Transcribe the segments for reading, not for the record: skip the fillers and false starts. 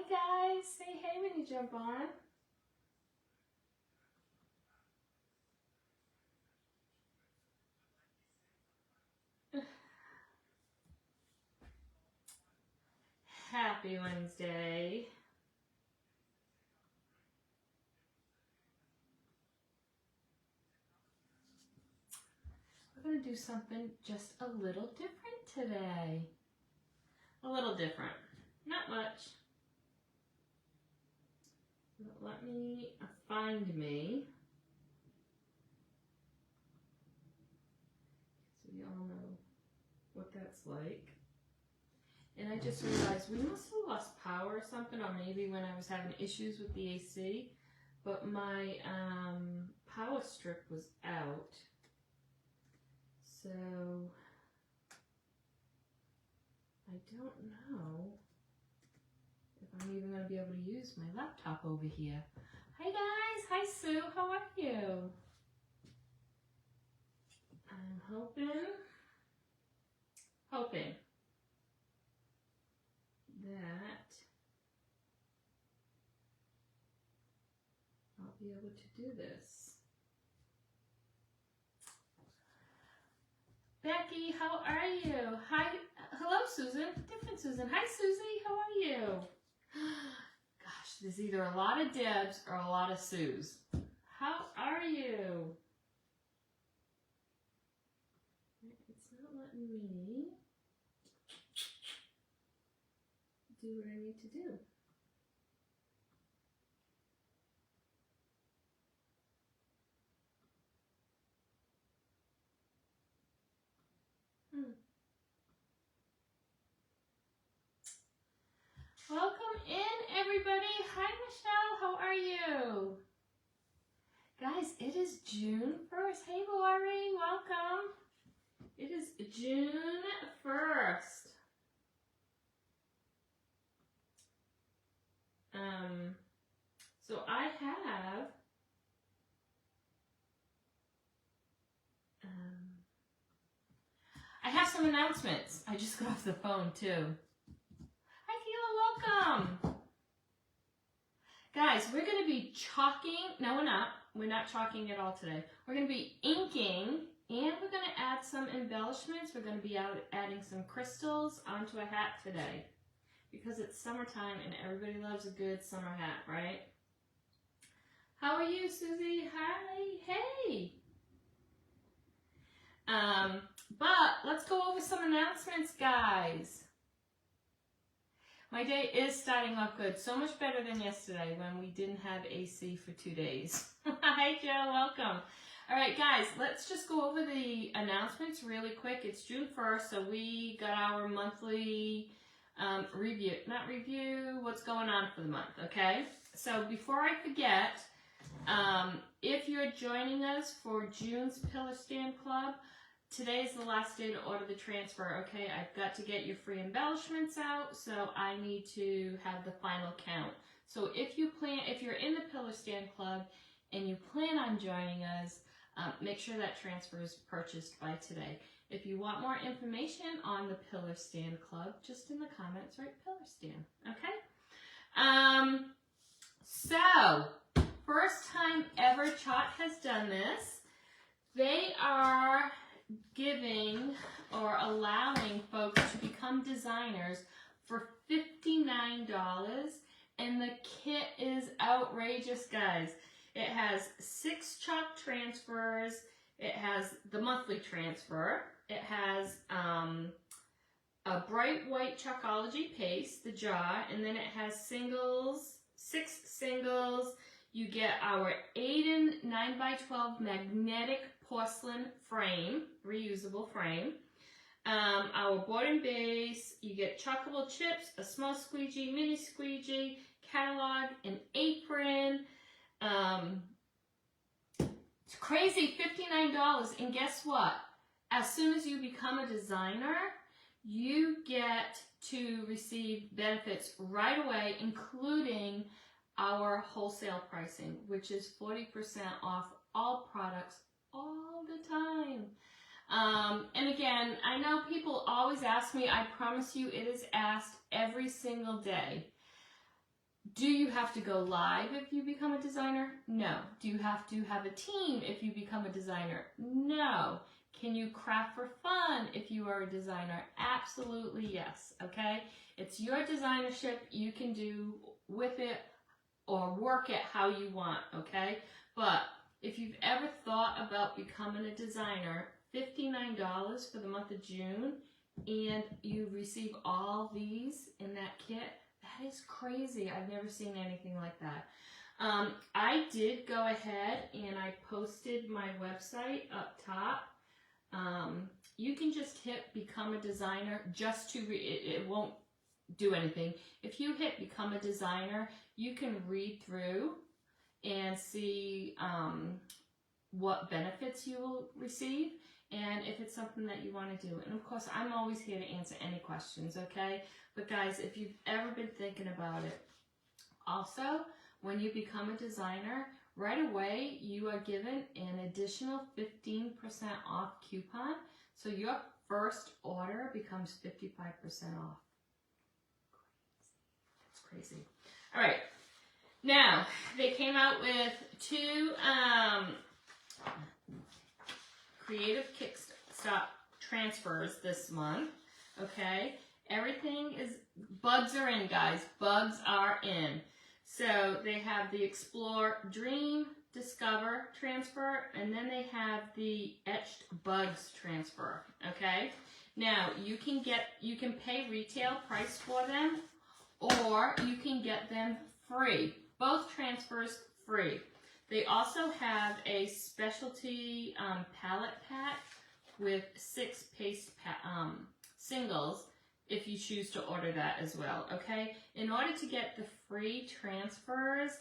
guys, say hey when you jump on. Happy Wednesday. We're going to do something just a little different today. A little different. Not much. Let me find me. So we all know what that's like. And I just realized we must have lost power or something, or maybe when I was having issues with the AC, but my power strip was out. So I don't know if I'm even going to be able to use my laptop over here. Hi guys, hi Sue, how are you? I'm hoping that I'll be able to do this. Becky, how are you? Hi, hello Susan, different Susan. Hi Susie, how are you? Gosh, there's either a lot of Debs or a lot of Sues. How are you? It's not letting me do what I need to do. Welcome in, everybody. Hi, Michelle. How are you? Guys, it is June 1st. Hey, Lori. Welcome. It is June 1st. So I have some announcements. I just got off the phone too. Welcome. Guys, we're going to be chalking. No, we're not. We're not chalking at all today. We're going to be inking, and we're going to add some embellishments. We're going to be adding some crystals onto a hat today because it's summertime and everybody loves a good summer hat, right? How are you, Susie? Hi. Hey. But let's go over some announcements, guys. My day is starting off good. So much better than yesterday when we didn't have AC for 2 days. Hi, Joe. Welcome. All right, guys, let's just go over the announcements really quick. It's June 1st, so we got our monthly review, what's going on for the month, okay? So before I forget, if you're joining us for June's Pillar Stand Club, today's the last day to order the transfer, okay? I've got to get your free embellishments out, so I need to have the final count. So if you're in the Pillar Stand Club and you plan on joining us, make sure that transfer is purchased by today. If you want more information on the Pillar Stand Club, just in the comments, write Pillar Stand, okay? So, first time ever Chalk has done this. They are giving or allowing folks to become designers for $59, and the kit is outrageous, guys. It has 6 chalk transfers, it has the monthly transfer, it has a bright white Chalkology paste, the jar, and then it has 6 singles. You get our Aiden 9x12 magnetic porcelain frame, reusable frame. Our board and base, you get chockable chips, a small squeegee, mini squeegee, catalog, an apron. It's crazy, $59. And guess what? As soon as you become a designer, you get to receive benefits right away, including our wholesale pricing, which is 40% off all products all the time. And again, I know people always ask me, I promise you it is asked every single day. Do you have to go live if you become a designer? No. Do you have to have a team if you become a designer? No. Can you craft for fun if you are a designer? Absolutely yes, okay? It's your designership. You can do with it or work it how you want, okay? But if you've ever thought about becoming a designer, $59 for the month of June, and you receive all these in that kit, that is crazy. I've never seen anything like that. I did go ahead and I posted my website up top. You can just hit become a designer just to, it won't do anything. If you hit become a designer, you can read through and see what benefits you will receive and if it's something that you want to do. And of course, I'm always here to answer any questions, okay? But guys, if you've ever been thinking about it, also, when you become a designer, right away, you are given an additional 15% off coupon. So your first order becomes 55% off. That's crazy. All right. Now, they came out with two creative Kickstart transfers this month. Okay. Everything is, bugs are in, guys. Bugs are in. So they have the Explore, Dream, Discover transfer, and then they have the Etched Bugs transfer, okay? Now, you can pay retail price for them, or you can get them free. Both transfers free. They also have a specialty palette pack with 6 paste singles, if you choose to order that as well, okay? In order to get the free transfers,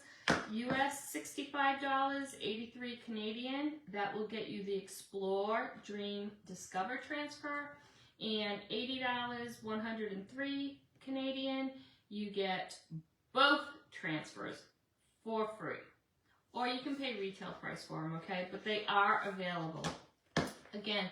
US $65, 83 Canadian, that will get you the Explore, Dream, Discover transfer, and $80, 103 Canadian, you get both transfers for free. Or you can pay retail price for them, okay? But they are available. Again,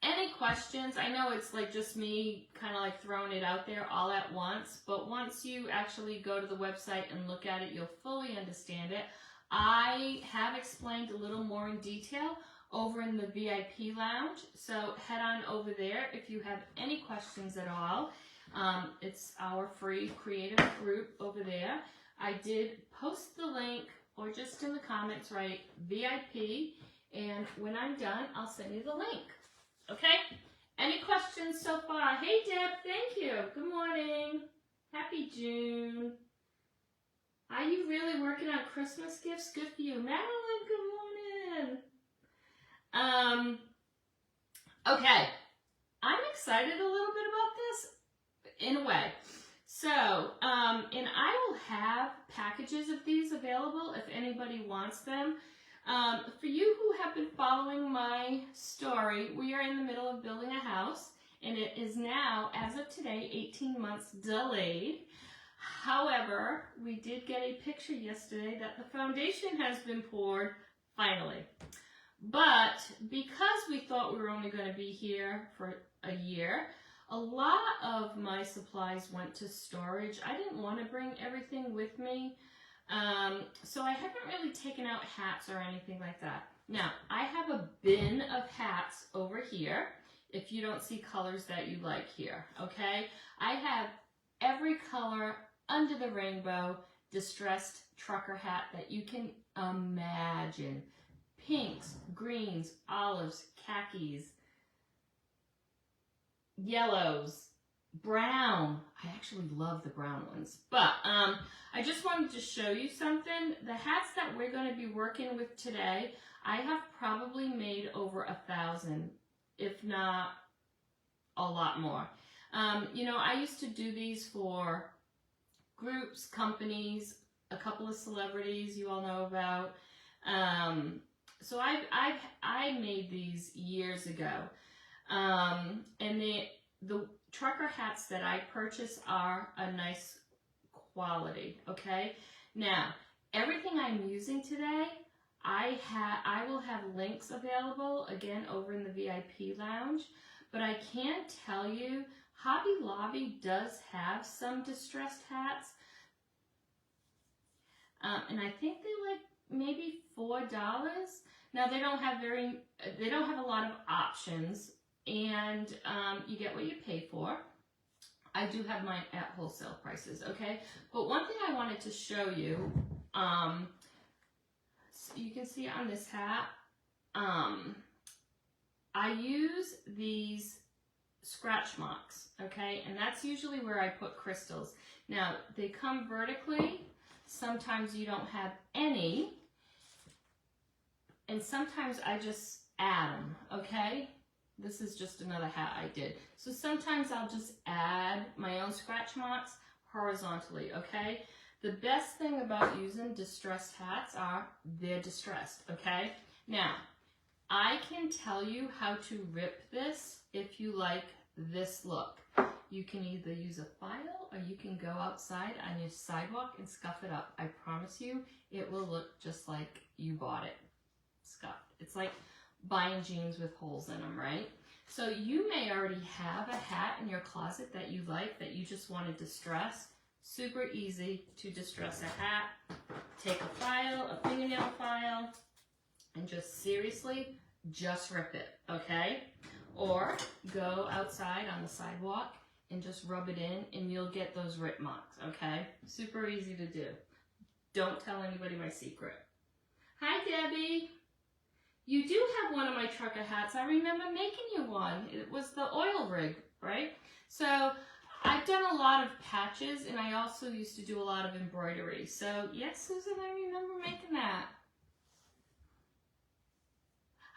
any questions? I know it's like just me kind of like throwing it out there all at once, but once you actually go to the website and look at it, you'll fully understand it. I have explained a little more in detail over in the VIP lounge, so head on over there if you have any questions at all. It's our free creative group over there. I did post the link, or just in the comments write VIP, and when I'm done, I'll send you the link. Okay? Any questions so far? Hey, Deb, thank you. Good morning. Happy June. Are you really working on Christmas gifts? Good for you. Marilyn, good morning. Okay. I'm excited a little bit about this, in a way. So, and I will have packages of these available if anybody wants them. For you who have been following my story, we are in the middle of building a house, and it is now, as of today, 18 months delayed. However, we did get a picture yesterday that the foundation has been poured, finally. But because we thought we were only going to be here for a year, a lot of my supplies went to storage. I didn't want to bring everything with me. So I haven't really taken out hats or anything like that. Now, I have a bin of hats over here, if you don't see colors that you like here, okay? I have every color under the rainbow distressed trucker hat that you can imagine. Pinks, greens, olives, khakis, yellows, brown. I actually love the brown ones. But I just wanted to show you something. The hats that we're going to be working with today, I have probably made over 1,000, if not a lot more. You know, I used to do these for groups, companies, a couple of celebrities you all know about. So I made these years ago. And the trucker hats that I purchase are a nice quality, okay? Now, everything I'm using today, I will have links available, again, over in the VIP lounge, but I can tell you, Hobby Lobby does have some distressed hats. and I think they're like maybe $4. Now they don't have a lot of options, and you get what you pay for. I do have mine at wholesale prices, okay? But one thing I wanted to show you, so you can see on this hat, I use these scratch marks, okay? And that's usually where I put crystals. Now, they come vertically. Sometimes you don't have any. And sometimes I just add them, okay? This is just another hat I did. So sometimes I'll just add my own scratch marks horizontally, okay? The best thing about using distressed hats are they're distressed, okay? Now, I can tell you how to rip this if you like this look. You can either use a file or you can go outside on your sidewalk and scuff it up. I promise you, it will look just like you bought it scuffed. It's like buying jeans with holes in them, right? So you may already have a hat in your closet that you like, that you just want to distress. Super easy to distress a hat. Take a file, a fingernail file, and just seriously, just rip it, okay? Or go outside on the sidewalk and just rub it in and you'll get those rip marks, okay? Super easy to do. Don't tell anybody my secret. Hi, Debbie. You do have one of my trucker hats. I remember making you one. It was the oil rig, right? So I've done a lot of patches, and I also used to do a lot of embroidery. So yes, Susan, I remember making that.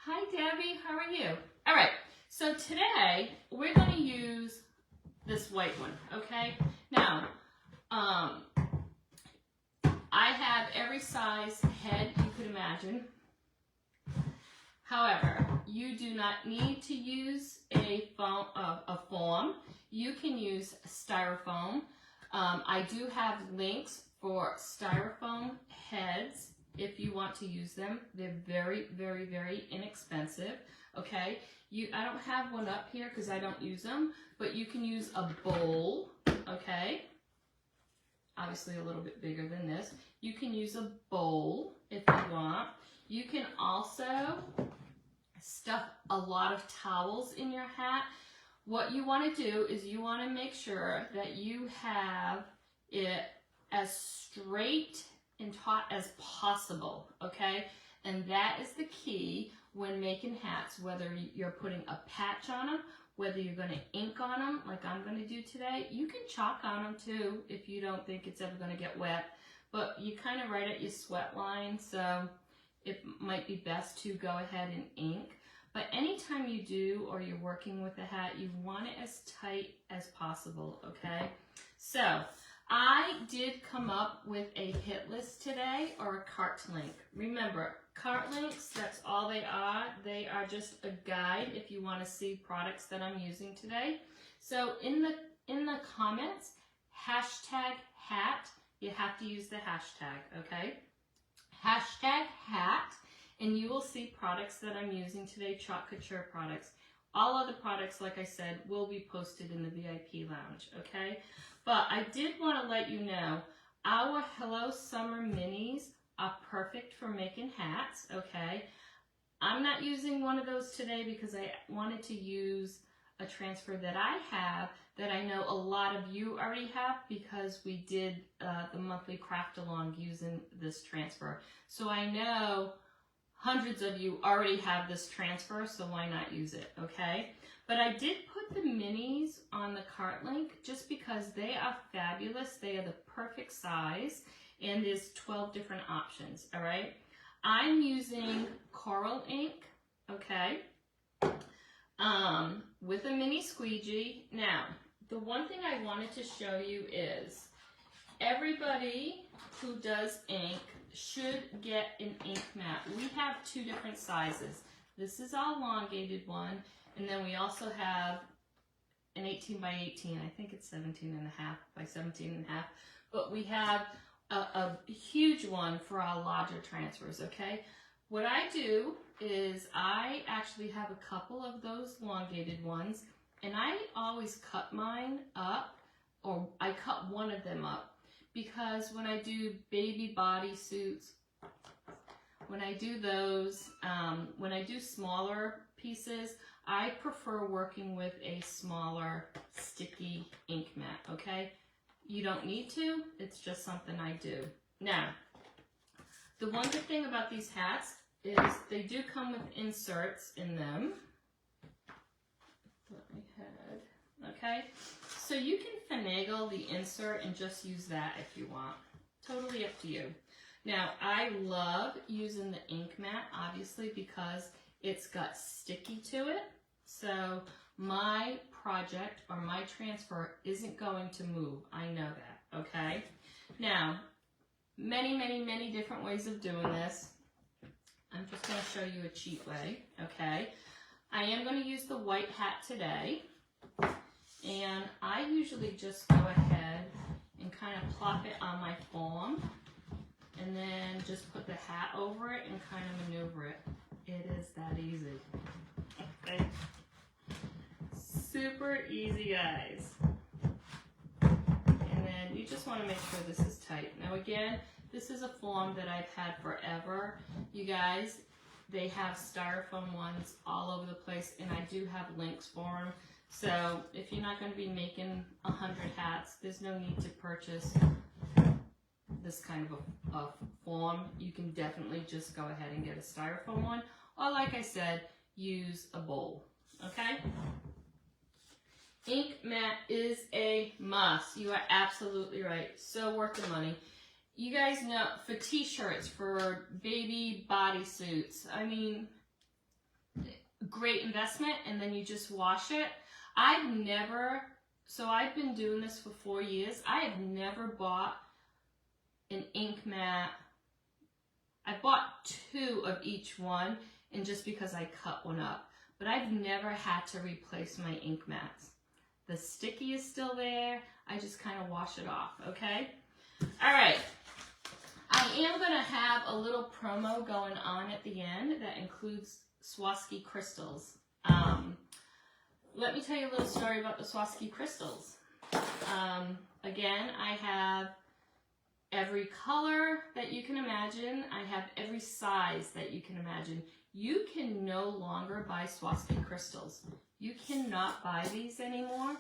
Hi, Debbie. How are you? All right. So today we're going to use this white one, okay? Now, I have every size head you could imagine. However, you do not need to use a form. You can use styrofoam. I do have links for styrofoam heads if you want to use them. They're very, very, very inexpensive, okay? I don't have one up here because I don't use them, but you can use a bowl, okay? Obviously a little bit bigger than this. You can use a bowl if you want. You can also stuff a lot of towels in your hat. What you want to do is you want to make sure that you have it as straight and taut as possible, okay? And that is the key when making hats, whether you're putting a patch on them, whether you're going to ink on them, like I'm going to do today. You can chalk on them too if you don't think it's ever going to get wet, but you kind of right at your sweat line, so it might be best to go ahead and ink. But anytime you do, or you're working with a hat, you want it as tight as possible, okay? So I did come up with a hit list today, or a cart link. Remember, cart links, that's all they are. They are just a guide if you want to see products that I'm using today. So in the comments, hashtag hat, you have to use the hashtag, okay? Hashtag hat, and you will see products that I'm using today, Chalk Couture products. All other products, like I said, will be posted in the VIP lounge, okay? But I did want to let you know, our Hello Summer Minis are perfect for making hats, okay? I'm not using one of those today because I wanted to use a transfer that I have that I know a lot of you already have, because we did the monthly craft along using this transfer. So I know hundreds of you already have this transfer, so why not use it, okay? But I did put the minis on the cart link just because they are fabulous. They are the perfect size, and there's 12 different options, all right? I'm using coral ink, okay, with a mini squeegee. Now, the one thing I wanted to show you is everybody who does ink should get an ink mat. We have two different sizes. This is our elongated one, and then we also have an 18 by 18. I think it's 17 and a half by 17 and a half. But we have a huge one for our larger transfers, okay? What I do is I actually have a couple of those elongated ones, and I always cut mine up, or I cut one of them up, because when I do baby bodysuits, when I do those, when I do smaller pieces, I prefer working with a smaller sticky ink mat, okay? You don't need to, it's just something I do. Now, the one good thing about these hats is they do come with inserts in them. Let me head, okay? So you can finagle the insert and just use that if you want. Totally up to you. Now, I love using the ink mat, obviously, because it's got sticky to it. So my project or my transfer isn't going to move. I know that, okay? Now, many different ways of doing this. I'm just going to show you a cheat way, okay? I am going to use the white hat today, and I usually just go ahead and kind of plop it on my form, and then just put the hat over it and kind of maneuver it. It is that easy. Okay. Super easy, guys. And then you just want to make sure this is tight. Now again, this is a form that I've had forever. You guys, they have styrofoam ones all over the place, and I do have links for them. So if you're not going to be making 100 hats, there's no need to purchase this kind of a form. You can definitely just go ahead and get a styrofoam one, or like I said, use a bowl, okay? Ink mat is a must. You are absolutely right. So worth the money. You guys know, for t-shirts, for baby bodysuits, I mean, great investment, and then you just wash it. So I've been doing this for 4 years. I have never bought an ink mat. I bought 2 of each one, and just because I cut one up. But I've never had to replace my ink mats. The sticky is still there. I just kind of wash it off, okay? All right. I am going to have a little promo going on at the end that includes Swarovski Crystals. Let me tell you a little story about the Swarovski Crystals. Again, I have every color that you can imagine. I have every size that you can imagine. You can no longer buy Swarovski Crystals. You cannot buy these anymore.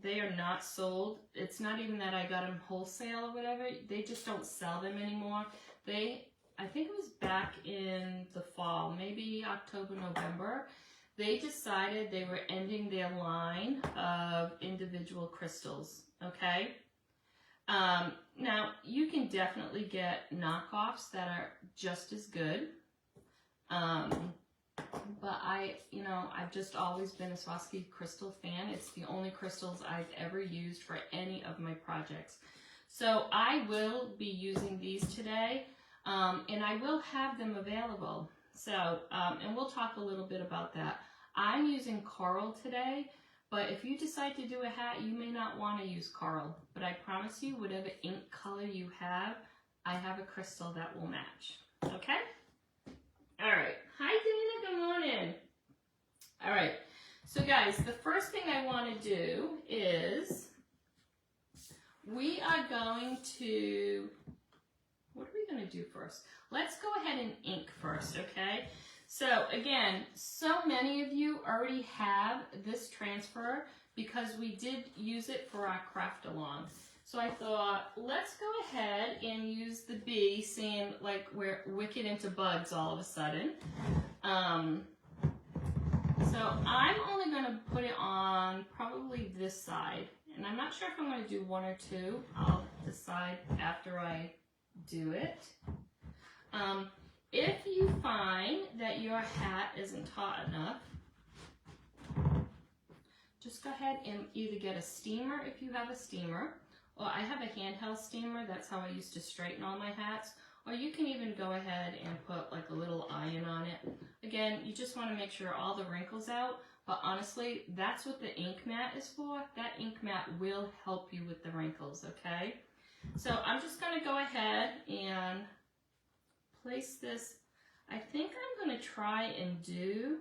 They are not sold. It's not even that I got them wholesale or whatever. They just don't sell them anymore. I think it was back in the fall, maybe October, November. They decided they were ending their line of individual crystals, okay? Now, you can definitely get knockoffs that are just as good. But I've just always been a Swarovski crystal fan. It's the only crystals I've ever used for any of my projects. So I will be using these today, and I will have them available. So, and we'll talk a little bit about that. I'm using coral today, but if you decide to do a hat, you may not want to use coral. But I promise you, whatever ink color you have, I have a crystal that will match. Okay? All right. Hi, Dana. Good morning. All right. So, guys, the first thing I want to do is we are going to, what are we going to do first? Let's go ahead and ink first, okay? So, again, so many of you already have this transfer because we did use it for our craft along. So I thought, let's go ahead and use the bee, seeing like we're wicked into bugs all of a sudden. So I'm only going to put it on probably this side. And I'm not sure if I'm going to do 1 or 2. I'll decide after I do it. If you find that your hat isn't taut enough, just go ahead and either get a steamer if you have a steamer. Well, I have a handheld steamer. That's how I used to straighten all my hats. Or you can even go ahead and put like a little iron on it. Again, you just want to make sure all the wrinkles out. But honestly, that's what the ink mat is for. That ink mat will help you with the wrinkles, okay? So I'm just going to go ahead and place this. I think I'm going to try and do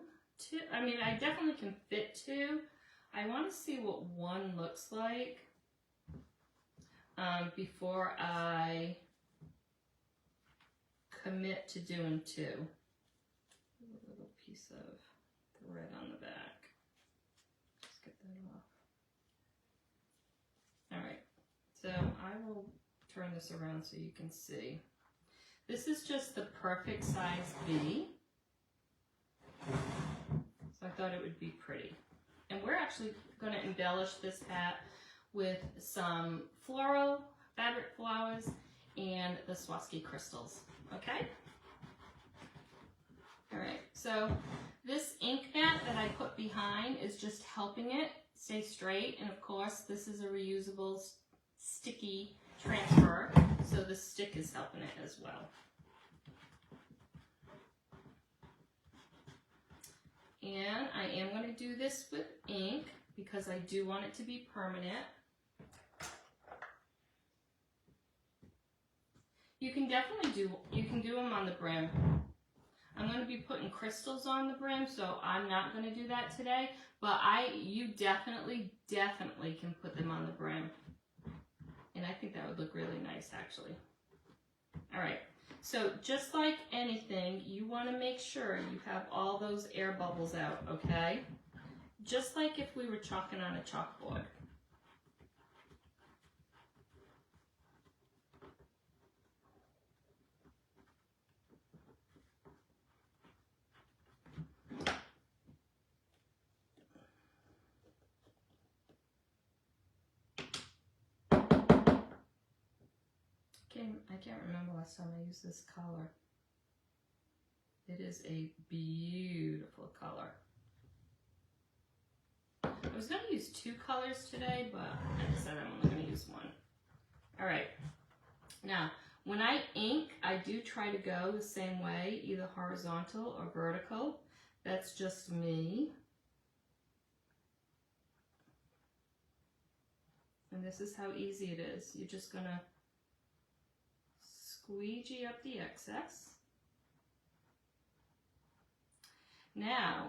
2. I mean, I definitely can fit 2. I want to see what 1 looks like. before I commit to doing two. A little piece of thread on the back. Just get that off. All right, so I will turn this around so you can see. This is just the perfect size B. So I thought it would be pretty. And we're actually going to embellish this hat with some floral fabric flowers and the Swarovski crystals. Okay? All right, so this ink mat that I put behind is just helping it stay straight. And of course, this is a reusable sticky transfer, so the stick is helping it as well. And I am going to do this with ink because I do want it to be permanent. You can definitely do them on the brim. I'm going to be putting crystals on the brim, so I'm not going to do that today, but you definitely can put them on the brim. And I think that would look really nice, actually. All right, so just like anything, you want to make sure you have all those air bubbles out, okay? Just like if we were chalking on a chalkboard. I can't remember last time I used this color. It is a beautiful color. I was going to use two colors today, but I decided I'm only going to use one. All right. Now, when I ink, I do try to go the same way, either horizontal or vertical. That's just me. And this is how easy it is. You're just going to squeegee up the excess. Now,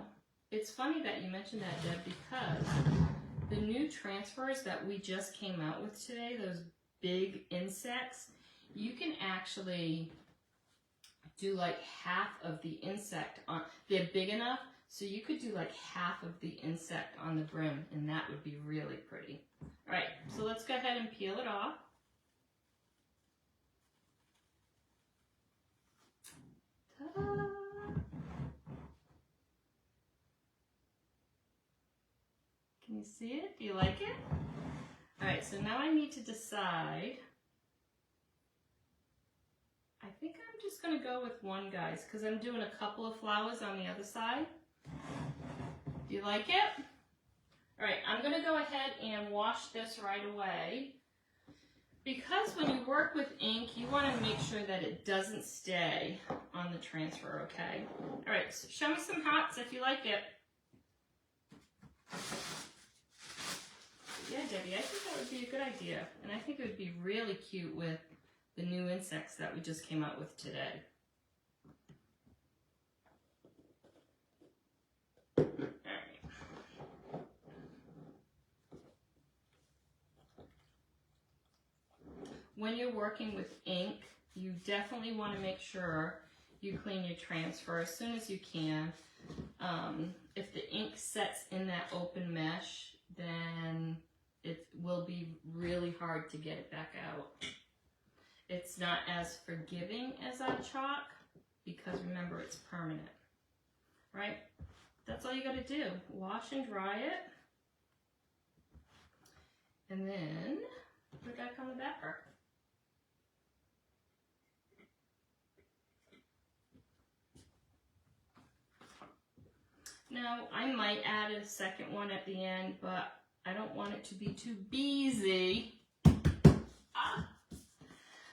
it's funny that you mentioned that, Deb, because the new transfers that we just came out with today, those big insects, you can actually do like half of the insect on, they're big enough, so you could do like half of the insect on the brim, and that would be really pretty. All right, so let's go ahead and peel it off. Ta-da! Can you see it? Do you like it? All right, so now I need to decide. I think I'm just going to go with one, guys, because I'm doing a couple of flowers on the other side. Do you like it? All right, I'm going to go ahead and wash this right away. Because when you work with ink, you want to make sure that it doesn't stay on the transfer, okay? All right, so show me some hearts if you like it. Yeah, Debbie, I think that would be a good idea. And I think it would be really cute with the new insects that we just came out with today. All right. When you're working with ink, you definitely want to make sure you clean your transfer as soon as you can. If the ink sets in that open mesh, then it will be really hard to get it back out. It's not as forgiving as our chalk because remember it's permanent, right? That's all you got to do. Wash and dry it, and then put it back on the backer. Now, I might add a second one at the end, but I don't want it to be too busy.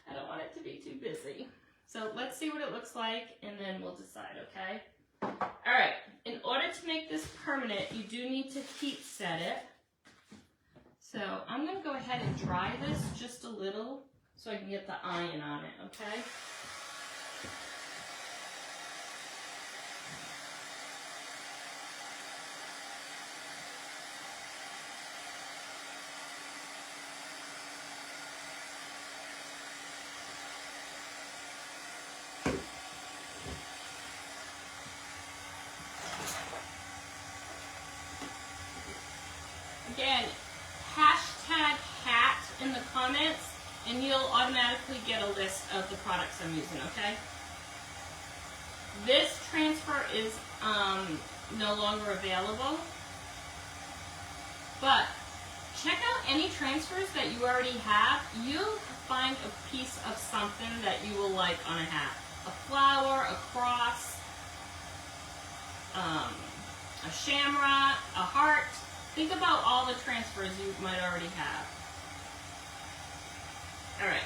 I don't want it to be too busy. So let's see what it looks like, and then we'll decide, okay? All right, in order to make this permanent, you do need to heat set it. So I'm going to go ahead and dry this just a little so I can get the iron on it, okay? and you'll automatically get a list of the products I'm using, okay? This transfer is no longer available, but check out any transfers that you already have. You'll find a piece of something that you will like on a hat. A flower, a cross, a shamrock, a heart. Think about all the transfers you might already have. All right.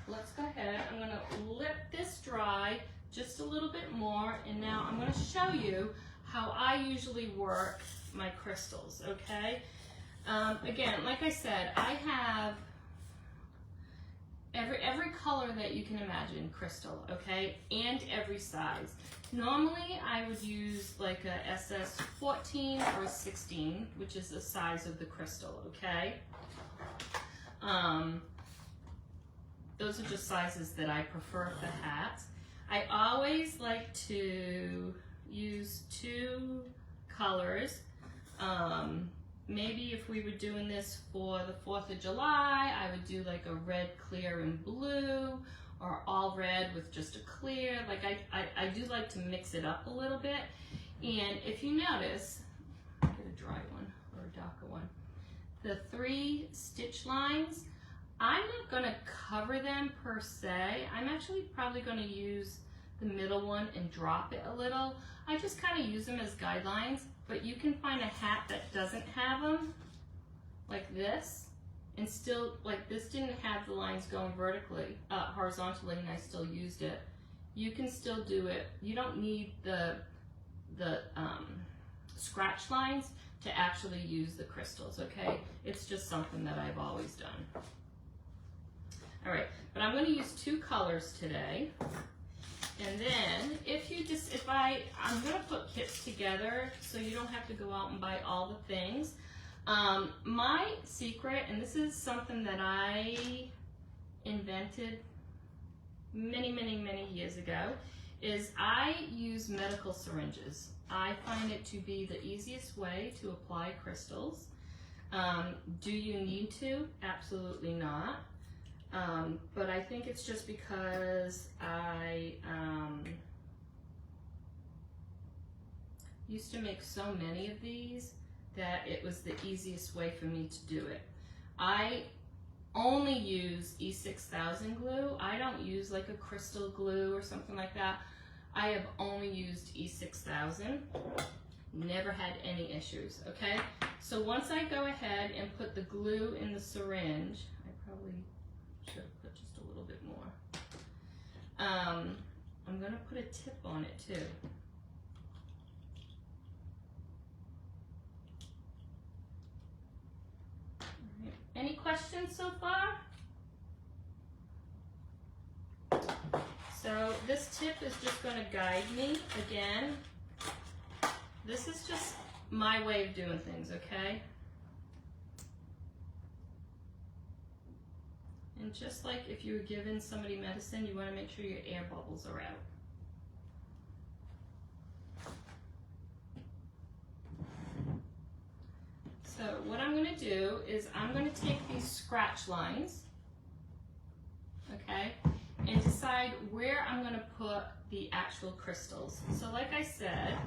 Let's go ahead. I'm going to let this dry just a little bit more, and now I'm going to show you how I usually work my crystals, okay? Again, like I said, I have every color that you can imagine crystal, okay? And every size. Normally, I would use like a SS 14 or a 16, which is the size of the crystal, okay? Those are just sizes that I prefer for hats. I always like to use 2 colors. Maybe if we were doing this for the 4th of July, I would do like a red, clear, and blue, or all red with just a clear. Like I do like to mix it up a little bit. And if you notice, get a dry one or a darker one. The 3 stitch lines, I'm not going to cover them per se. I'm actually probably going to use the middle one and drop it a little. I just kind of use them as guidelines, but you can find a hat that doesn't have them, like this, and still, like this didn't have the lines going vertically, horizontally, and I still used it. You can still do it. You don't need the scratch lines to actually use the crystals, okay? It's just something that I've always done. All right, but I'm going to use 2 colors today. And then I'm going to put kits together so you don't have to go out and buy all the things. My secret, and this is something that I invented many, many, many years ago, is I use medical syringes. I find it to be the easiest way to apply crystals. Do you need to? Absolutely not. But I think it's just because I used to make so many of these that it was the easiest way for me to do it. I only use E6000 glue. I don't use like a crystal glue or something like that. I have only used E6000. Never had any issues, okay? So once I go ahead and put the glue in the syringe, I probably should have put just a little bit more. I'm gonna put a tip on it too. Right. Any questions so far? So this tip is just gonna guide me again. This is just my way of doing things, okay? And just like if you were giving somebody medicine, you want to make sure your air bubbles are out. So what I'm going to do is I'm going to take these scratch lines, okay, and decide where I'm going to put the actual crystals. So like I said,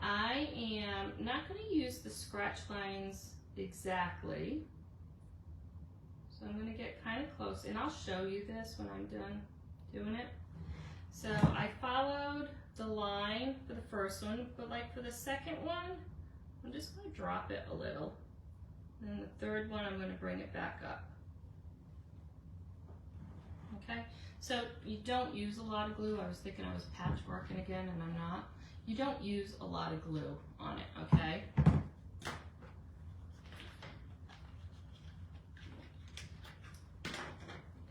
I am not going to use the scratch lines exactly. So I'm going to get kind of close, and I'll show you this when I'm done doing it. So I followed the line for the first one, but like for the second one, I'm just going to drop it a little. And then the third one, I'm going to bring it back up. Okay, so you don't use a lot of glue. I was thinking I was patchworking again, and I'm not. You don't use a lot of glue on it, okay?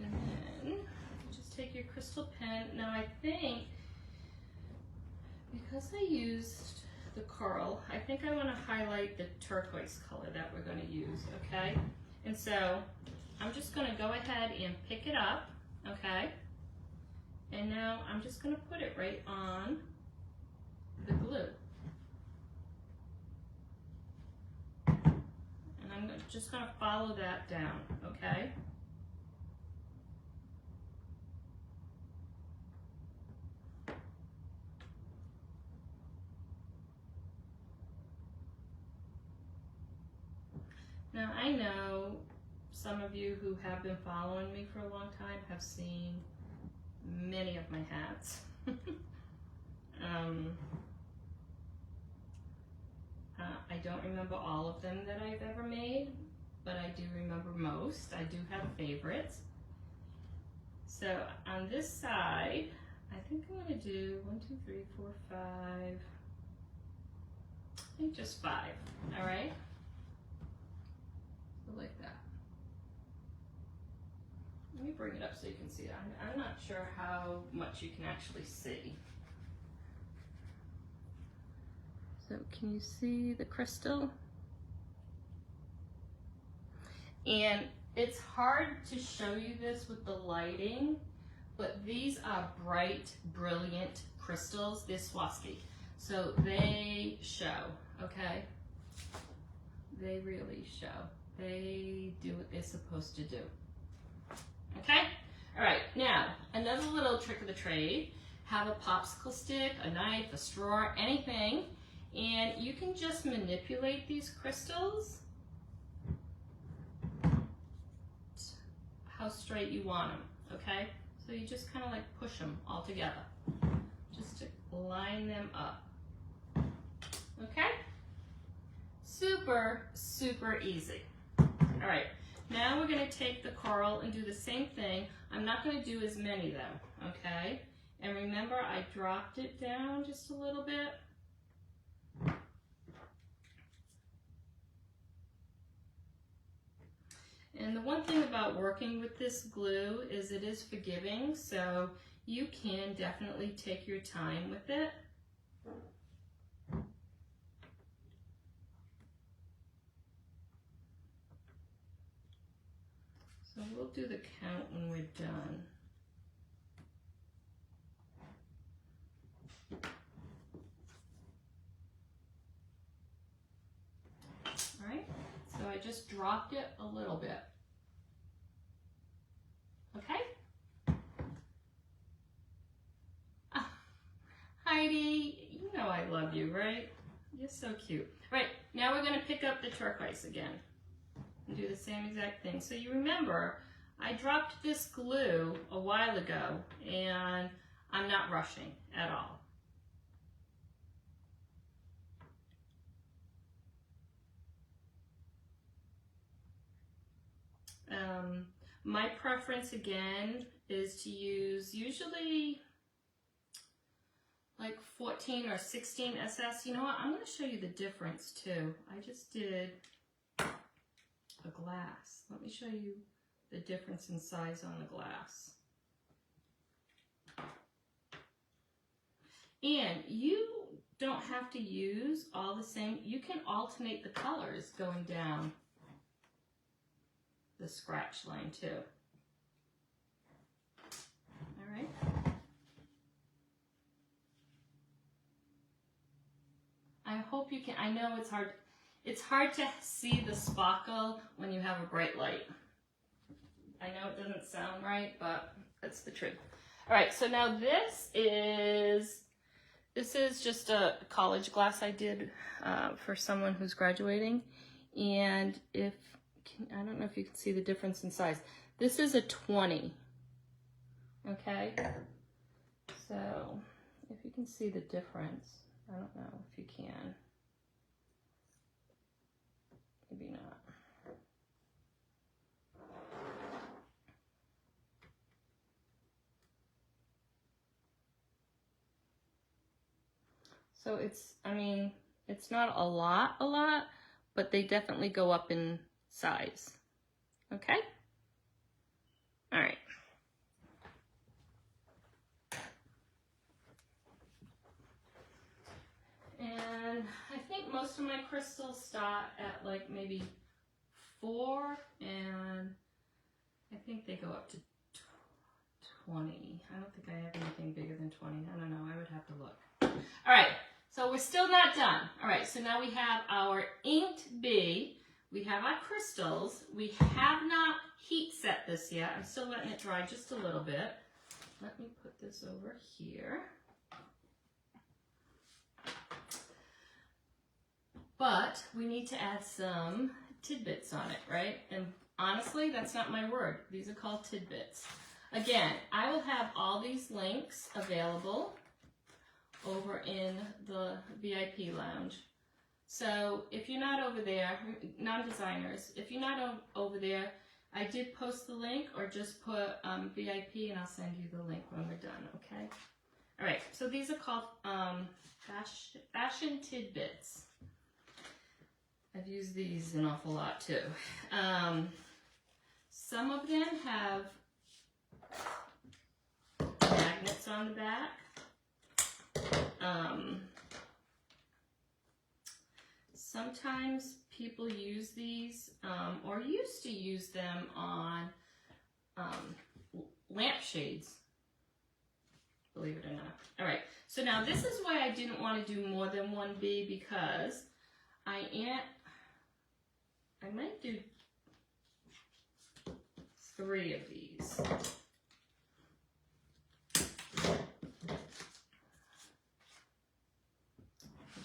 And then just take your crystal pen. Now I think, because I used the coral, I think I want to highlight the turquoise color that we're going to use, okay? And so I'm just going to go ahead and pick it up, okay? And now I'm just going to put it right on the glue. And I'm just going to follow that down, okay? Now, I know some of you who have been following me for a long time have seen many of my hats. I don't remember all of them that I've ever made, but I do remember most. I do have favorites. So on this side, I think I'm going to do 1, 2, 3, 4, 5. I think just 5. All right. So like that. Let me bring it up so you can see it. I'm not sure how much you can actually see. So can you see the crystal? And it's hard to show you this with the lighting, but these are bright, brilliant crystals. They're Swarovski. So they show, okay? They really show. They do what they're supposed to do. Okay? All right, now, another little trick of the trade. Have a popsicle stick, a knife, a straw, anything, and you can just manipulate these crystals how straight you want them, okay? So you just kind of like push them all together, just to line them up, okay? Super, super easy. All right, now we're gonna take the coral and do the same thing. I'm not gonna do as many though, okay? And remember, I dropped it down just a little bit. And the one thing about working with this glue is it is forgiving, so you can definitely take your time with it. So we'll do the count when we're done. All right, so I just dropped it a little bit. Okay? Ah, Heidi, you know I love you, right? You're so cute. All right, now we're gonna pick up the turquoise again and do the same exact thing. So you remember, I dropped this glue a while ago and I'm not rushing at all. My preference again is to use usually like 14 or 16 SS. You know what? I'm going to show you the difference too. I just did a glass. Let me show you the difference in size on the glass. And you don't have to use all the same. You can alternate the colors going down the scratch line too. All right. I hope you can, I know it's hard to see the sparkle when you have a bright light. I know it doesn't sound right, but that's the truth. All right, so now this is just a college glass I did for someone who's graduating. And I don't know if you can see the difference in size. This is a 20, okay? So if you can see the difference, I don't know if you can. Maybe not. So it's not a lot, but they definitely go up in size. Okay? All right. And I think most of my crystals start at like maybe 4, and I think they go up to 20. I don't think I have anything bigger than 20. I don't know. I would have to look. All right. So we're still not done. All right. So now we have our inked bee, we have our crystals. We have not heat set this yet. I'm still letting it dry just a little bit. Let me put this over here. But we need to add some tidbits on it, right? And honestly, that's not my word. These are called tidbits. Again, I will have all these links available over in the VIP lounge. So if you're not over there, non-designers, if you're not over there, I did post the link, or just put VIP and I'll send you the link when we're done, okay? All right, so these are called fashion tidbits. I've used these an awful lot too. Some of them have magnets on the back. Sometimes people use these, or used to use them on lampshades, believe it or not. All right, so now this is why I didn't want to do more than one B, because I might do 3 of these. I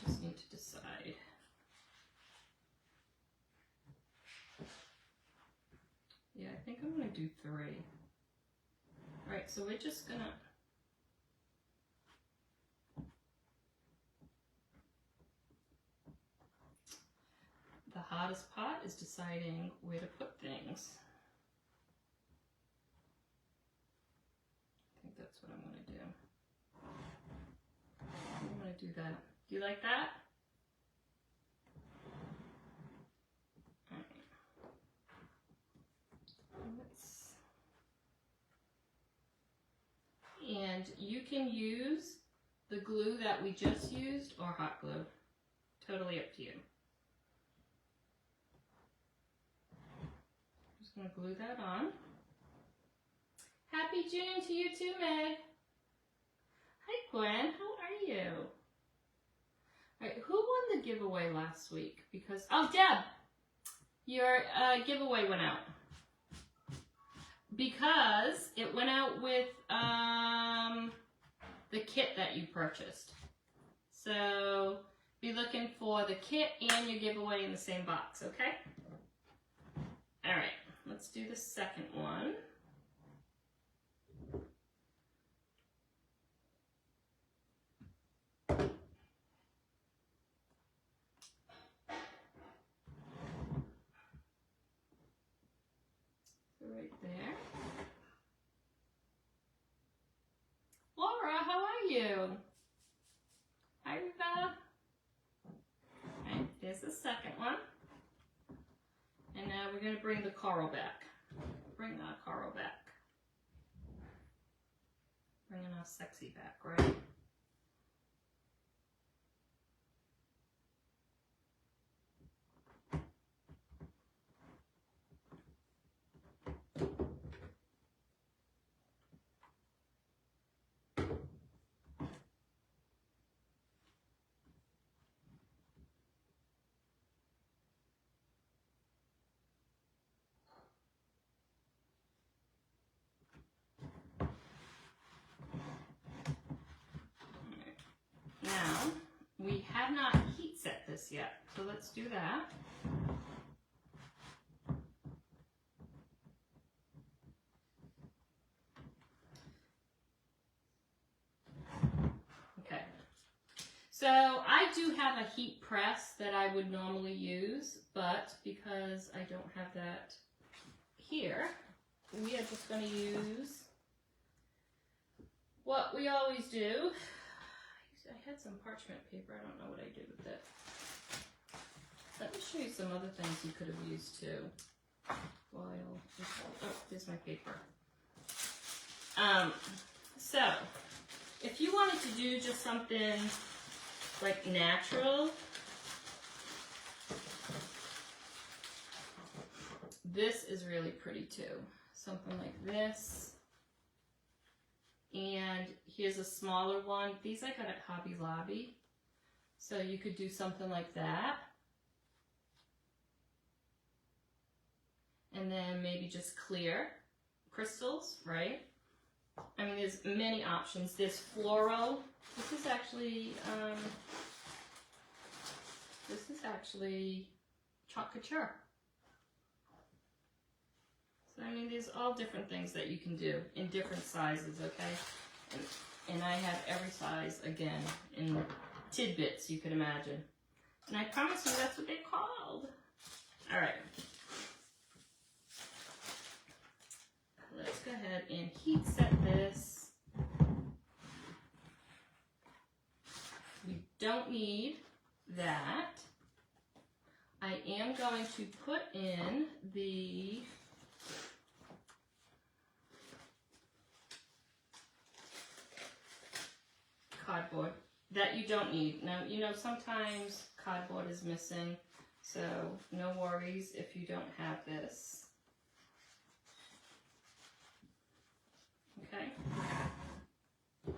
just need to decide. Yeah, I think I'm going to do 3. All right, so we're just going to... The hardest part is deciding where to put things. I think that's what I'm going to do. I'm going to do that. Do you like that? All right. And you can use the glue that we just used or hot glue. Totally up to you. I'm going to glue that on. Happy June to you too, Meg. Hi, Gwen. How are you? All right, who won the giveaway last week? Because, oh, Deb, your giveaway went out. Because it went out with the kit that you purchased. So be looking for the kit and your giveaway in the same box, okay? All right. Let's do the second one. So right there. Laura, how are you? Hi, Rita. Okay, there's the second one. And now we're going to bring the coral back. Bring our coral back. Bringing our sexy back, right? Now, we have not heat set this yet, so let's do that. Okay, so I do have a heat press that I would normally use, but because I don't have that here, we are just going to use what we always do. I had some parchment paper. I don't know what I did with it. Let me show you some other things you could have used too. Oh, there's my paper. So, if you wanted to do just something like natural, this is really pretty too. Something like this. And here's a smaller one. These I got at Hobby Lobby. So you could do something like that. then maybe just clear crystals, right? I mean, there's many options. There's floral. This is actually chocolate. So, I mean, there's all different things that you can do in different sizes, okay? And I have every size, again, in tidbits, you could imagine. And I promise you that's what they're called. All right. Let's go ahead and heat set this. We don't need that. I am going to put in the cardboard that you don't need. Now, you know, sometimes cardboard is missing, so no worries if you don't have this. Okay. And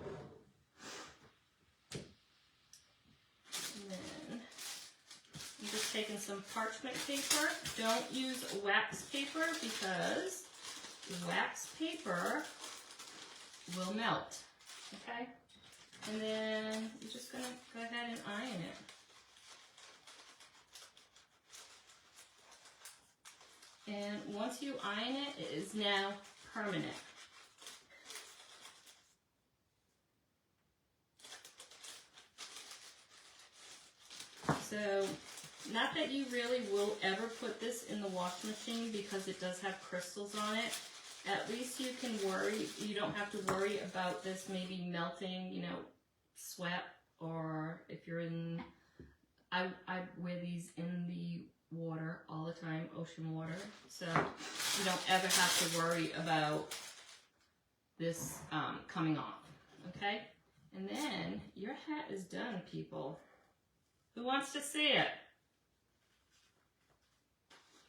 then I'm just taking some parchment paper. Don't use wax paper because wax paper will melt. Okay. And then you're just going to go ahead and iron it. And once you iron it, it is now permanent. So, not that you really will ever put this in the wash machine because it does have crystals on it. At least you can worry, you don't have to worry about this maybe melting, you know, sweat, or if you're in, I wear these in the water all the time, ocean water, so you don't ever have to worry about this coming off, okay? And then your hat is done, people. Who wants to see it?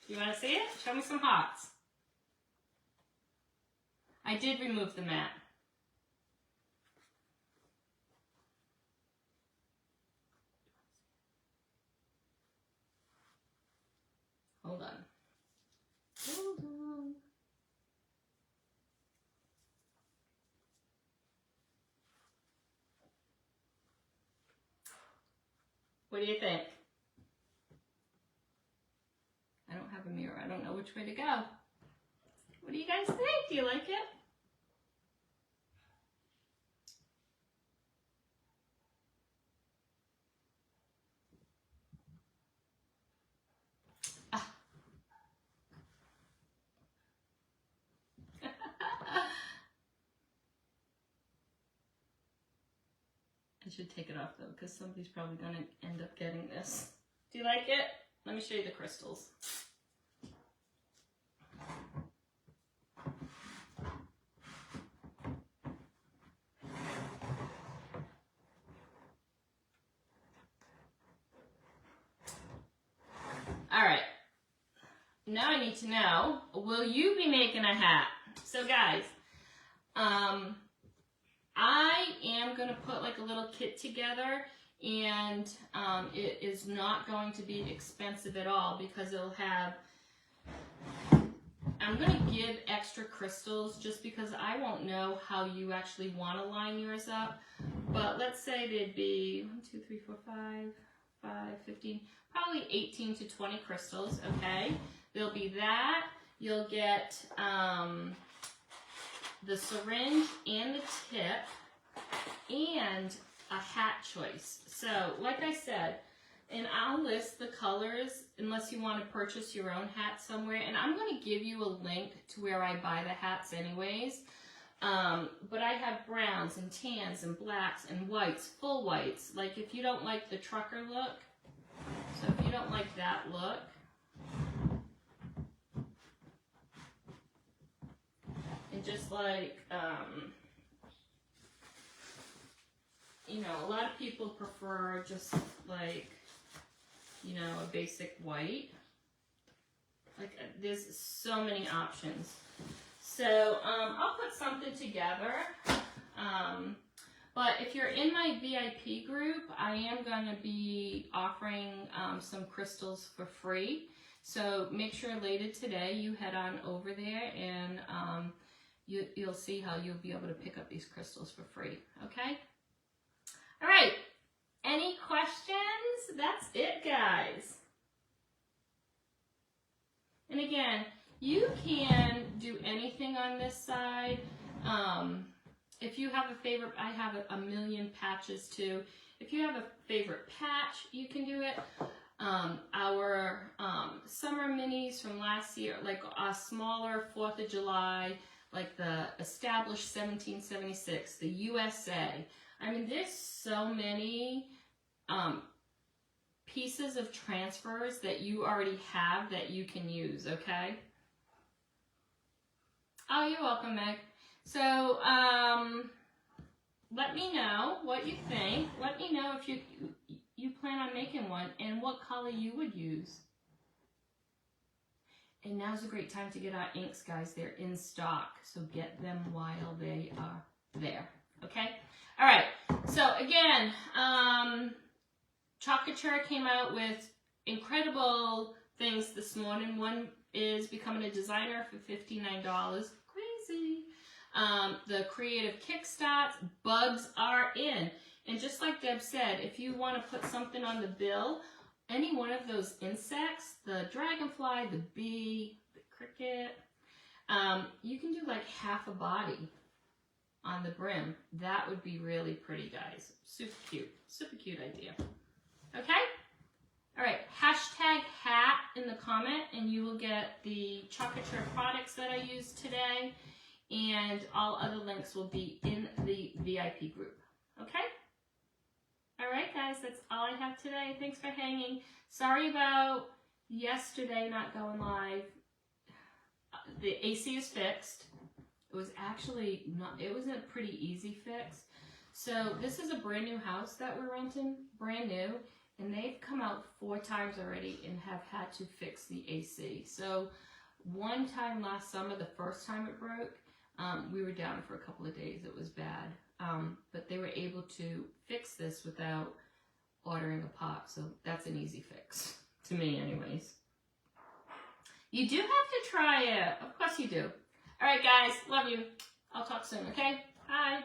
You want to see it? Show me some hearts. I did remove the mat. Hold on. Hold on. What do you think? I don't have a mirror. I don't know which way to go. What do you guys think? Do you like it? Ah. I should take it off though, because somebody's probably going to end up getting this. Do you like it? Let me show you the crystals. All right. Now I need to know, will you be making a hat? So guys, I am going to put like a little kit together, and it is not going to be expensive at all because it'll have, I'm going to give extra crystals just because I won't know how you actually want to line yours up. But let's say there'd be 1, 2, 3, 4, 5, 15, probably 18 to 20 crystals, okay? There'll be that. You'll get the syringe and the tip and a hat choice. So, like I said, and I'll list the colors unless you want to purchase your own hat somewhere. And I'm going to give you a link to where I buy the hats anyways. But I have browns and tans and blacks and whites, full whites. Like if you don't like the trucker look, so if you don't like that look, and just like, you know, a lot of people prefer just like, you know, a basic white. Like there's so many options. So I'll put something together. But if you're in my VIP group, I am going to be offering some crystals for free. So make sure later today you head on over there, and you'll see how you'll be able to pick up these crystals for free, okay? All right, any questions? That's it, guys. And again, you can do anything on this side. If you have a favorite, I have a million patches too. If you have a favorite patch, you can do it. Our summer minis from last year, like a smaller 4th of July, like the established 1776, the USA. I mean, there's so many pieces of transfers that you already have that you can use, okay? Oh, you're welcome, Meg. So, let me know what you think. Let me know if you plan on making one and what color you would use. And now's a great time to get our inks, guys. They're in stock, so get them while they are there, okay? All right, so again, Chocolate came out with incredible things this morning. One is becoming a designer for $59. Crazy. The creative kickstarts, bugs are in. And just like Deb said, if you want to put something on the bill, any one of those insects, the dragonfly, the bee, the cricket, you can do like half a body on the brim. That would be really pretty, guys. Super cute idea. Okay? All right, hashtag hat in the comment and you will get the Chocolate products that I used today, and all other links will be in the VIP group. Okay? All right, guys, that's all I have today. Thanks for hanging. Sorry about yesterday not going live. The AC is fixed. It was actually not, it was a pretty easy fix. So this is a brand new house that we're renting, brand new, and they've come out 4 times already and have had to fix the AC. So one time last summer, the first time it broke, we were down for a couple of days. It was bad. But they were able to fix this without ordering a pot. So that's an easy fix, to me anyways. You do have to try it. Of course you do. All right, guys. Love you. I'll talk soon, okay? Bye.